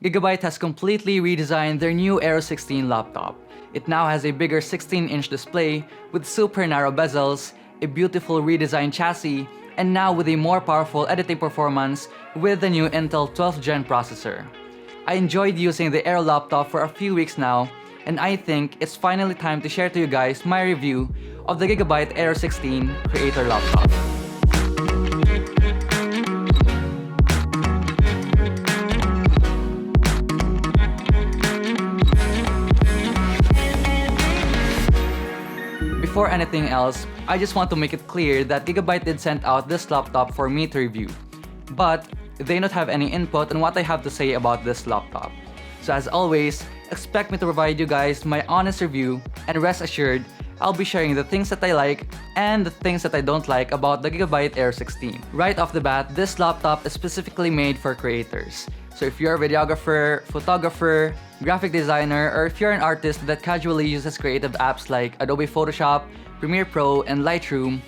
Gigabyte has completely redesigned their new Aero 16 laptop. It now has a bigger 16-inch display with super narrow bezels, a beautiful redesigned chassis, and now with a more powerful editing performance with the new Intel 12th Gen processor. I enjoyed using the Aero laptop for a few weeks now, and I think it's finally time to share to you guys my review of the Gigabyte Aero 16 Creator laptop. Before anything else, I just want to make it clear that Gigabyte did send out this laptop for me to review, but they don't have any input on what I have to say about this laptop. So as always, expect me to provide you guys my honest review, and rest assured, I'll be sharing the things that I like and the things that I don't like about the Gigabyte Aero 16. Right off the bat, this laptop is specifically made for creators. So if you're a videographer, photographer, graphic designer, or if you're an artist that casually uses creative apps like Adobe Photoshop, Premiere Pro, and Lightroom,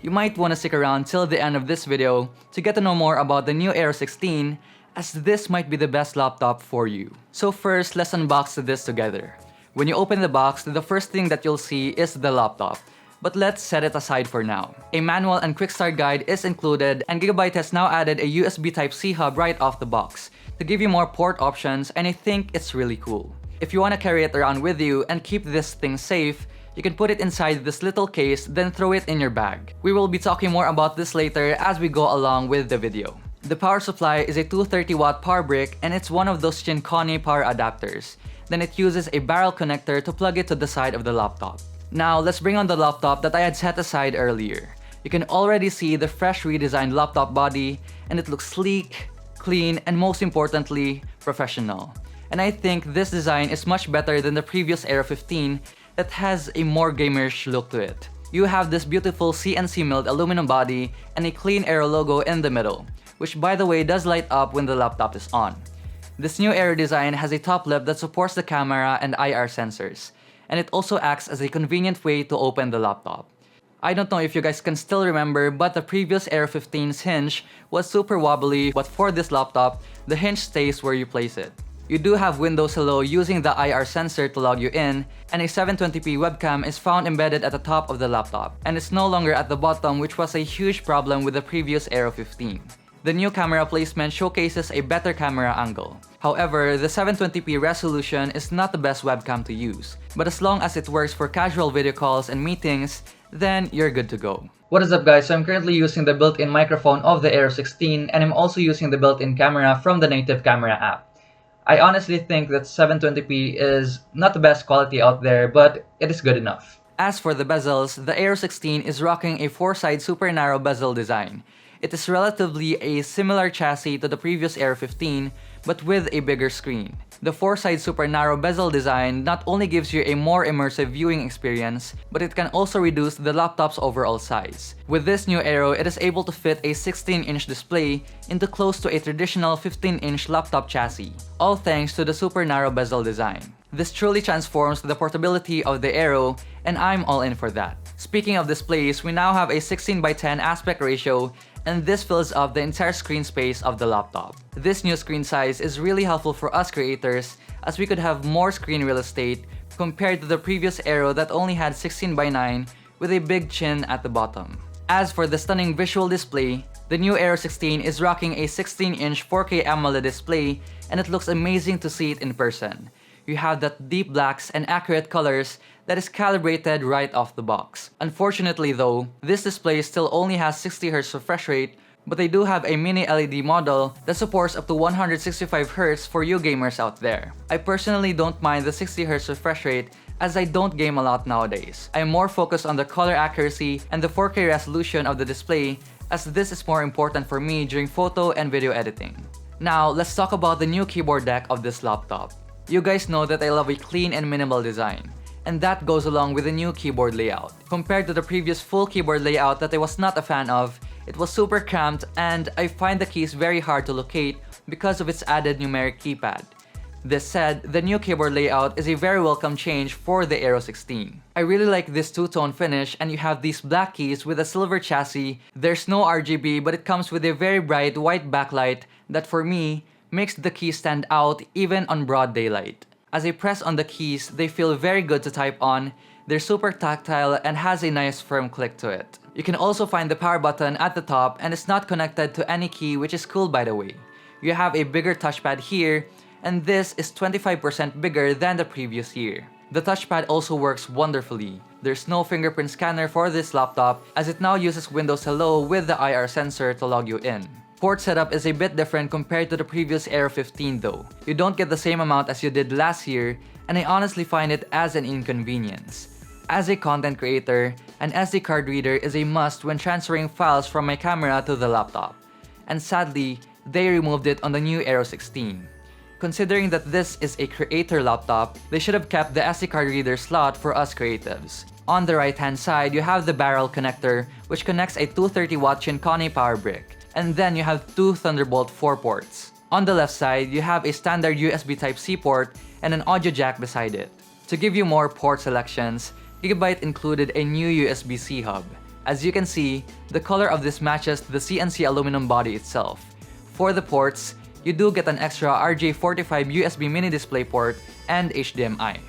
you might want to stick around till the end of this video to get to know more about the new Aero 16, as this might be the best laptop for you. So first, let's unbox this together. When you open the box, the first thing that you'll see is the laptop. But let's set it aside for now. A manual and quick start guide is included, and Gigabyte has now added a USB Type-C hub right off the box to give you more port options, and I think it's really cool. If you want to carry it around with you and keep this thing safe, you can put it inside this little case, then throw it in your bag. We will be talking more about this later as we go along with the video. The power supply is a 230-watt power brick, and it's one of those Shinkoni power adapters. Then it uses a barrel connector to plug it to the side of the laptop. Now let's bring on the laptop that I had set aside earlier. You can already see the fresh redesigned laptop body, and it looks sleek, clean, and most importantly, professional. And I think this design is much better than the previous Aero 15 that has a more gamerish look to it. You have this beautiful CNC milled aluminum body and a clean Aero logo in the middle, which by the way does light up when the laptop is on. This new Aero design has a top lip that supports the camera and IR sensors, and it also acts as a convenient way to open the laptop. I don't know if you guys can still remember, but the previous Aero 15's hinge was super wobbly, but for this laptop, the hinge stays where you place it. You do have Windows Hello using the IR sensor to log you in, and a 720p webcam is found embedded at the top of the laptop, and it's no longer at the bottom, which was a huge problem with the previous Aero 15. The new camera placement showcases a better camera angle. However, the 720p resolution is not the best webcam to use, but as long as it works for casual video calls and meetings, then you're good to go. What is up guys, so I'm currently using the built-in microphone of the Aero 16, and I'm also using the built-in camera from the native camera app. I honestly think that 720p is not the best quality out there, but it is good enough. As for the bezels, the Aero 16 is rocking a 4-side super narrow bezel design. It is relatively a similar chassis to the previous Aero 15, but with a bigger screen. The 4-side super narrow bezel design not only gives you a more immersive viewing experience, but it can also reduce the laptop's overall size. With this new Aero, it is able to fit a 16-inch display into close to a traditional 15-inch laptop chassis, all thanks to the super narrow bezel design. This truly transforms the portability of the Aero, and I'm all in for that. Speaking of displays, we now have a 16:10 aspect ratio, and this fills up the entire screen space of the laptop. This new screen size is really helpful for us creators, as we could have more screen real estate compared to the previous Aero that only had 16:9 with a big chin at the bottom. As for the stunning visual display, the new Aero 16 is rocking a 16-inch 4K AMOLED display, and it looks amazing to see it in person. You have that deep blacks and accurate colors that is calibrated right off the box. Unfortunately though, this display still only has 60Hz refresh rate, but they do have a mini LED model that supports up to 165Hz for you gamers out there. I personally don't mind the 60Hz refresh rate, as I don't game a lot nowadays. I am more focused on the color accuracy and the 4K resolution of the display, as this is more important for me during photo and video editing. Now, let's talk about the new keyboard deck of this laptop. You guys know that I love a clean and minimal design, and that goes along with the new keyboard layout. Compared to the previous full keyboard layout that I was not a fan of, it was super cramped, and I find the keys very hard to locate because of its added numeric keypad. This said, the new keyboard layout is a very welcome change for the Aero 16. I really like this two-tone finish, and you have these black keys with a silver chassis. There's no RGB, but it comes with a very bright white backlight that for me makes the keys stand out even on broad daylight. As I press on the keys, they feel very good to type on, they're super tactile and has a nice firm click to it. You can also find the power button at the top and it's not connected to any key, which is cool by the way. You have a bigger touchpad here, and this is 25% bigger than the previous year. The touchpad also works wonderfully. There's no fingerprint scanner for this laptop as it now uses Windows Hello with the IR sensor to log you in. Port setup is a bit different compared to the previous Aero 15 though. You don't get the same amount as you did last year, and I honestly find it as an inconvenience. As a content creator, an SD card reader is a must when transferring files from my camera to the laptop. And sadly, they removed it on the new Aero 16. Considering that this is a creator laptop, they should have kept the SD card reader slot for us creatives. On the right hand side, you have the barrel connector, which connects a 230-watt Shinkani power brick. And then you have two Thunderbolt 4 ports. On the left side, you have a standard USB Type-C port and an audio jack beside it. To give you more port selections, Gigabyte included a new USB-C hub. As you can see, the color of this matches the CNC aluminum body itself. For the ports, you do get an extra RJ45 USB mini display port and HDMI.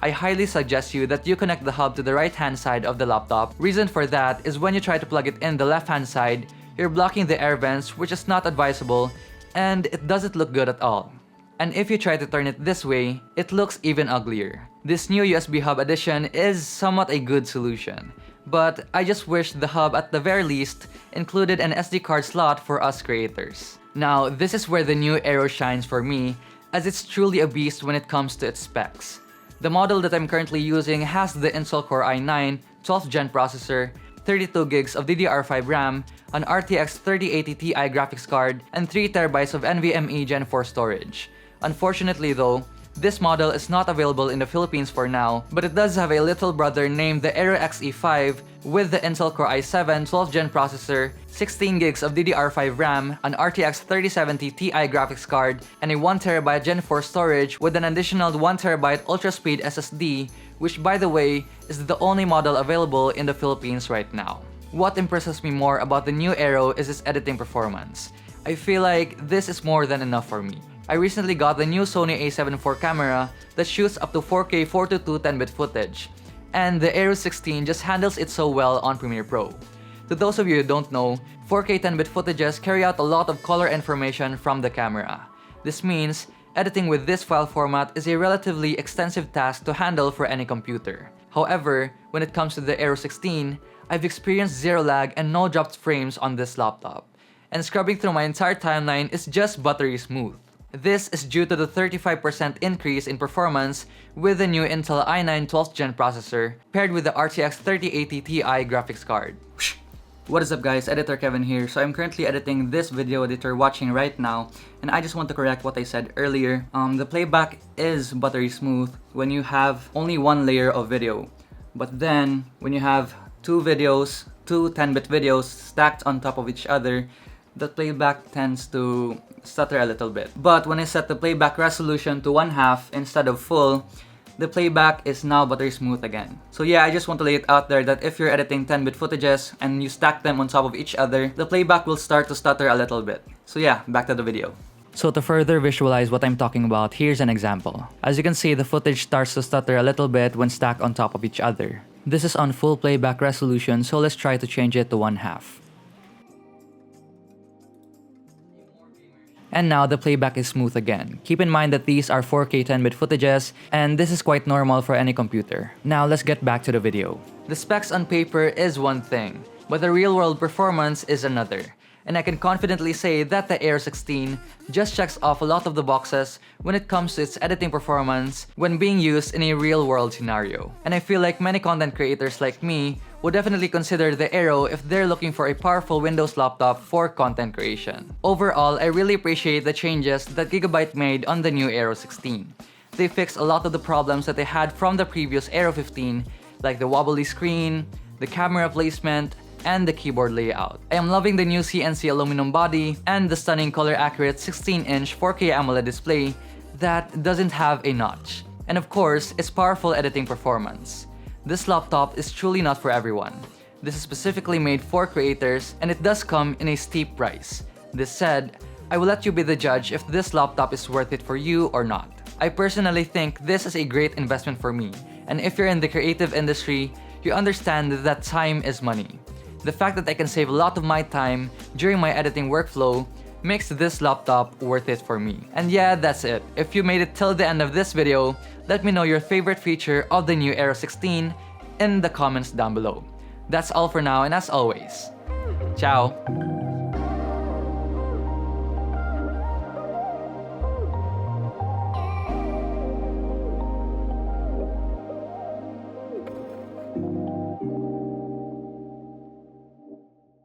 I highly suggest you that you connect the hub to the right hand side of the laptop. Reason for that is when you try to plug it in the left hand side, you're blocking the air vents, which is not advisable, and it doesn't look good at all. And if you try to turn it this way, it looks even uglier. This new USB hub addition is somewhat a good solution, but I just wish the hub at the very least included an SD card slot for us creators. Now, this is where the new Aero shines for me, as it's truly a beast when it comes to its specs. The model that I'm currently using has the Intel Core i9 12th Gen processor, 32 gigs of DDR5 RAM, an RTX 3080 Ti graphics card, and 3TB of NVMe Gen 4 storage. Unfortunately though, this model is not available in the Philippines for now, but it does have a little brother named the Aero Xe5 with the Intel Core i7 12th Gen processor, 16 gigs of DDR5 RAM, an RTX 3070 Ti graphics card, and a 1TB Gen 4 storage with an additional 1TB ultra-speed SSD, which by the way, is the only model available in the Philippines right now. What impresses me more about the new Aero is its editing performance. I feel like this is more than enough for me. I recently got the new Sony a7 IV camera that shoots up to 4K 4:2 10-bit footage, and the Aero 16 just handles it so well on Premiere Pro. To those of you who don't know, 4K 10-bit footages carry out a lot of color information from the camera. This means editing with this file format is a relatively extensive task to handle for any computer. However, when it comes to the Aero 16, I've experienced zero lag and no dropped frames on this laptop, and scrubbing through my entire timeline is just buttery smooth. This is due to the 35% increase in performance with the new Intel i9 12th Gen processor paired with the RTX 3080 Ti graphics card. What is up guys, Editor Kevin here. So I'm currently editing this video that you're watching right now, and I just want to correct what I said earlier. The playback is buttery smooth when you have only one layer of video. But then, when you have two 10-bit videos stacked on top of each other, the playback tends to stutter a little bit. But when I set the playback resolution to 1/2 instead of full, the playback is now buttery smooth again. So yeah, I just want to lay it out there that if you're editing 10-bit footages and you stack them on top of each other, the playback will start to stutter a little bit. So yeah, back to the video. So to further visualize what I'm talking about, here's an example. As you can see, the footage starts to stutter a little bit when stacked on top of each other. This is on full playback resolution, so let's try to change it to 1/2. And now the playback is smooth again. Keep in mind that these are 4K 10-bit footages, and this is quite normal for any computer. Now let's get back to the video. The specs on paper is one thing, but the real-world performance is another. And I can confidently say that the Aero 16 just checks off a lot of the boxes when it comes to its editing performance when being used in a real-world scenario. And I feel like many content creators like me would definitely consider the Aero if they're looking for a powerful Windows laptop for content creation. Overall, I really appreciate the changes that Gigabyte made on the new Aero 16. They fixed a lot of the problems that they had from the previous Aero 15, like the wobbly screen, the camera placement, and the keyboard layout. I am loving the new CNC aluminum body and the stunning color-accurate 16-inch 4K AMOLED display that doesn't have a notch. And of course, its powerful editing performance. This laptop is truly not for everyone. This is specifically made for creators, and it does come in a steep price. This said, I will let you be the judge if this laptop is worth it for you or not. I personally think this is a great investment for me, and if you're in the creative industry, you understand that time is money. The fact that I can save a lot of my time during my editing workflow makes this laptop worth it for me. And yeah, that's it. If you made it till the end of this video, let me know your favorite feature of the new Aero 16 in the comments down below. That's all for now, and as always, ciao!